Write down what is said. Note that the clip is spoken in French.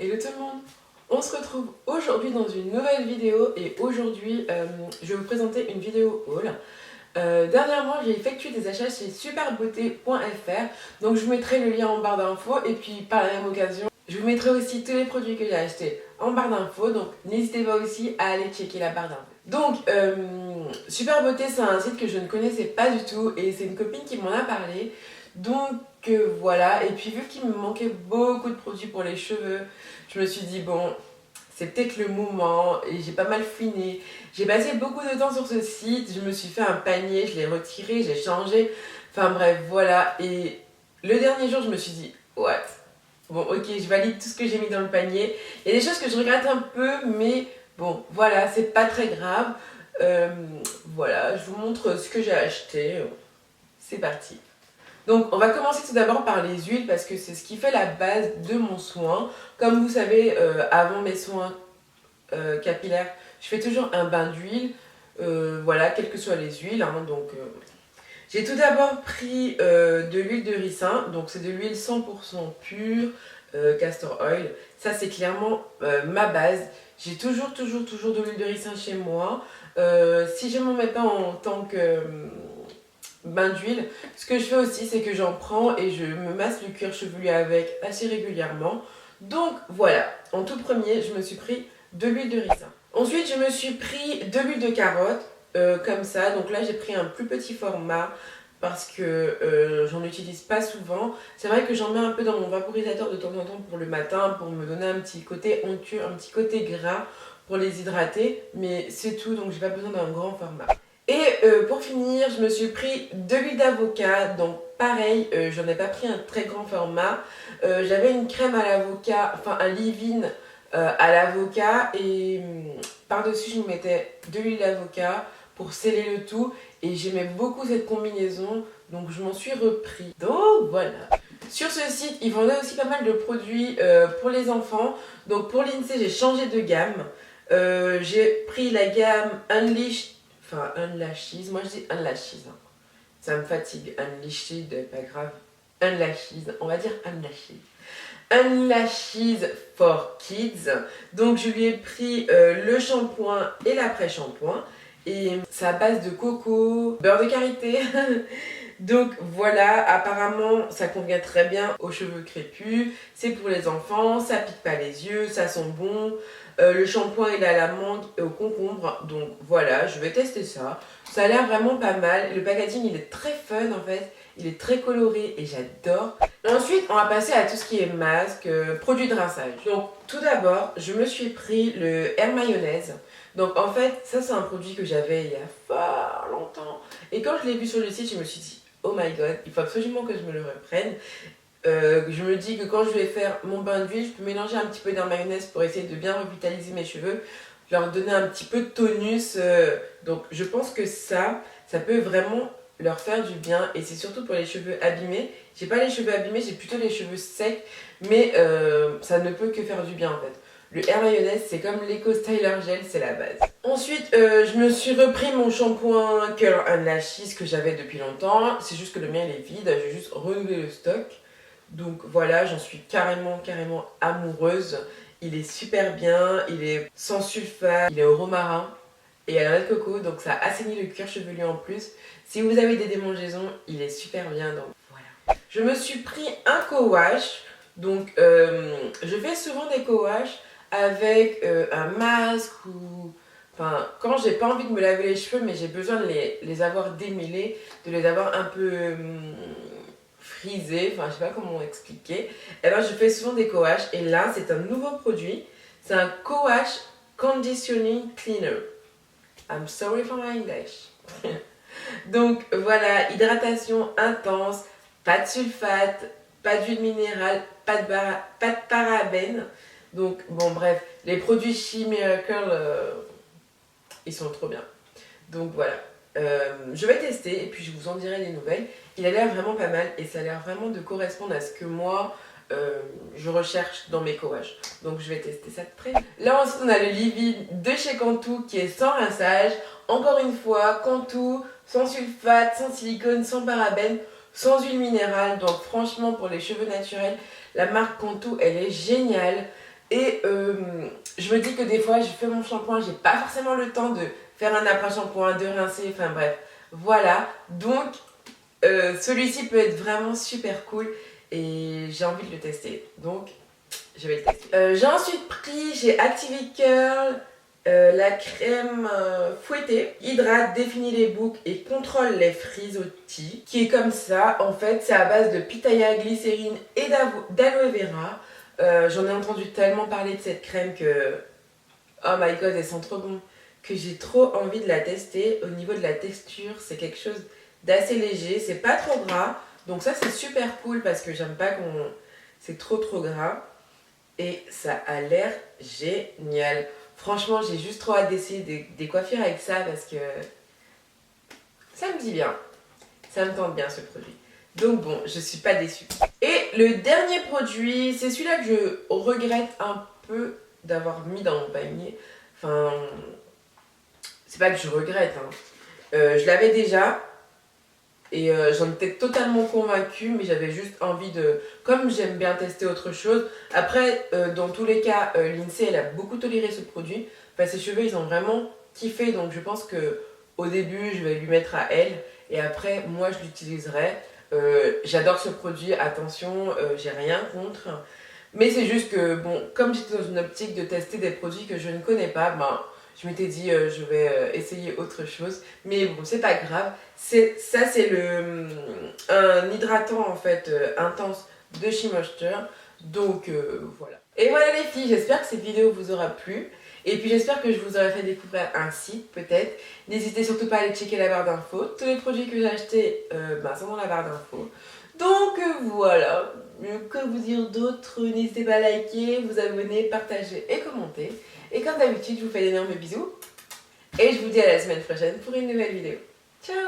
Hello tout le monde. On se retrouve aujourd'hui dans une nouvelle vidéo et aujourd'hui je vais vous présenter une vidéo haul. Dernièrement j'ai effectué des achats chez superbeauté.fr, donc je vous mettrai le lien en barre d'infos et puis par la même occasion je vous mettrai aussi tous les produits que j'ai achetés en barre d'infos, donc n'hésitez pas aussi à aller checker la barre d'infos. Donc Superbeauté, c'est un site que je ne connaissais pas du tout et c'est une copine qui m'en a parlé. Donc voilà, et puis vu qu'il me manquait beaucoup de produits pour les cheveux, je me suis dit bon, c'est peut-être le moment, et j'ai pas mal fouiné. J'ai passé beaucoup de temps sur ce site, je me suis fait un panier, je l'ai retiré, j'ai changé, enfin bref, voilà. Et le dernier jour, je me suis dit, what? Bon, ok, je valide tout ce que j'ai mis dans le panier. Il y a des choses que je regrette un peu, mais bon, voilà, c'est pas très grave. Voilà, je vous montre ce que j'ai acheté. C'est parti. Donc on va commencer tout d'abord par les huiles parce que c'est ce qui fait la base de mon soin. Comme vous savez, avant mes soins capillaires, je fais toujours un bain d'huile, voilà, quelles que soient les huiles. J'ai tout d'abord pris de l'huile de ricin, donc c'est de l'huile 100% pure, castor oil. Ça c'est clairement ma base. J'ai toujours de l'huile de ricin chez moi. Si je ne m'en mets pas en tant que bain d'huile, ce que je fais aussi c'est que j'en prends et je me masse le cuir chevelu avec assez régulièrement. Donc voilà, en tout premier je me suis pris de l'huile de ricin. Ensuite je me suis pris de l'huile de carotte, comme ça. Donc là j'ai pris un plus petit format parce que j'en utilise pas souvent. C'est vrai que j'en mets un peu dans mon vaporisateur de temps en temps pour le matin, pour me donner un petit côté onctueux, un petit côté gras pour les hydrater, mais c'est tout, donc j'ai pas besoin d'un grand format. Et pour finir, je me suis pris de l'huile d'avocat, donc pareil, j'en ai pas pris un très grand format. J'avais une crème à l'avocat, enfin un leave-in à l'avocat, et par-dessus je me mettais de l'huile d'avocat pour sceller le tout, et j'aimais beaucoup cette combinaison, donc je m'en suis repris. Donc voilà. Sur ce site, ils vendaient aussi pas mal de produits pour les enfants. Donc pour l'INSEE, j'ai changé de gamme. J'ai pris la gamme Unleashed. Enfin, Unlashes, moi je dis Unlashes, hein. Ça me fatigue, Unleashed, pas grave. Unlashes, on va dire Unlashes. Unlashes for Kids. Donc je lui ai pris le shampoing et l'après-shampoing. Et c'est à base de coco, beurre de karité. Donc voilà, apparemment ça convient très bien aux cheveux crépus. C'est pour les enfants, ça pique pas les yeux, ça sent bon. Le shampoing il est à la mangue et au concombre, donc voilà, je vais tester ça. Ça a l'air vraiment pas mal, le packaging il est très fun en fait, il est très coloré et j'adore. Ensuite on va passer à tout ce qui est masque, produits de rinçage. Donc tout d'abord je me suis pris le Air Mayonnaise. Donc en fait ça c'est un produit que j'avais il y a fort longtemps. Et quand je l'ai vu sur le site je me suis dit oh my god, il faut absolument que je me le reprenne. Je me dis que quand je vais faire mon bain d'huile, je peux mélanger un petit peu d'air mayonnaise pour essayer de bien revitaliser mes cheveux, leur donner un petit peu de tonus. Donc je pense que ça peut vraiment leur faire du bien, et c'est surtout pour les cheveux abîmés. J'ai pas les cheveux abîmés, j'ai plutôt les cheveux secs, mais ça ne peut que faire du bien en fait. Le Air Mayonnaise, c'est comme l'Eco Styler Gel, c'est la base. Ensuite, je me suis repris mon shampoing Curl and Lashes que j'avais depuis longtemps. C'est juste que le mien il est vide, j'ai juste renouvelé le stock. Donc voilà, j'en suis carrément amoureuse. Il est super bien, il est sans sulfate, il est au romarin et à la noix de coco, donc ça assainit le cuir chevelu en plus. Si vous avez des démangeaisons, il est super bien, donc voilà. Je me suis pris un co-wash, donc je fais souvent des co-wash avec un masque ou... Enfin, quand j'ai pas envie de me laver les cheveux mais j'ai besoin de les avoir démêlés, de les avoir un peu... frisé, enfin je sais pas comment expliquer, et ben je fais souvent des co-wash, et là c'est un nouveau produit, c'est un co-wash conditioning cleaner. I'm sorry for my English. Donc voilà, hydratation intense, pas de sulfate, pas d'huile minérale, pas de parabènes. Donc bon bref, les produits She Miracle, ils sont trop bien. Donc voilà. Je vais tester et puis je vous en dirai des nouvelles. Il a l'air vraiment pas mal et ça a l'air vraiment de correspondre à ce que moi je recherche dans mes co-wash. Donc je vais tester ça de près. Là ensuite on a le leave-in de chez Cantu qui est sans rinçage. Encore une fois, Cantu, sans sulfate, sans silicone, sans parabènes, sans huile minérale. Donc franchement pour les cheveux naturels, la marque Cantu elle est géniale. Et je me dis que des fois je fais mon shampoing, j'ai pas forcément le temps de faire un après-shampoing, de rincer, enfin bref, voilà. Donc celui-ci peut être vraiment super cool et j'ai envie de le tester, donc je vais le tester. J'ai ensuite pris chez Activicurl la crème fouettée, hydrate, définit les boucles et contrôle les frisottis, qui est comme ça. En fait, c'est à base de pitaya, glycérine et d'aloe vera. J'en ai entendu tellement parler de cette crème que, oh my god, elle sent trop bon, que j'ai trop envie de la tester. Au niveau de la texture, c'est quelque chose d'assez léger, c'est pas trop gras, donc ça c'est super cool parce que j'aime pas qu'on c'est trop gras. Et ça a l'air génial. Franchement, j'ai juste trop hâte d'essayer des coiffures avec ça parce que ça me dit bien. Ça me tente bien ce produit. Donc bon, je suis pas déçue. Et le dernier produit, c'est celui-là que je regrette un peu d'avoir mis dans mon panier. Enfin, c'est pas que je regrette, hein. Je l'avais déjà. Et j'en étais totalement convaincue, mais j'avais juste envie de... Comme j'aime bien tester autre chose, après, dans tous les cas, l'INSEE, elle a beaucoup toléré ce produit. Enfin, ses cheveux, ils ont vraiment kiffé, donc je pense que au début, je vais lui mettre à elle, et après, moi, je l'utiliserai. J'adore ce produit, attention, j'ai rien contre. Mais c'est juste que, bon, comme j'étais dans une optique de tester des produits que je ne connais pas, ben, je m'étais dit je vais essayer autre chose. Mais bon, c'est pas grave. Ça, c'est un hydratant en fait intense de She Moisture. Donc voilà. Et voilà les filles, j'espère que cette vidéo vous aura plu. Et puis j'espère que je vous aurai fait découvrir un site peut-être. N'hésitez surtout pas à aller checker la barre d'infos. Tous les produits que j'ai achetés sont dans la barre d'infos. Donc voilà, que vous dire d'autre, n'hésitez pas à liker, vous abonner, partager et commenter. Et comme d'habitude, je vous fais d'énormes bisous. Et je vous dis à la semaine prochaine pour une nouvelle vidéo. Ciao!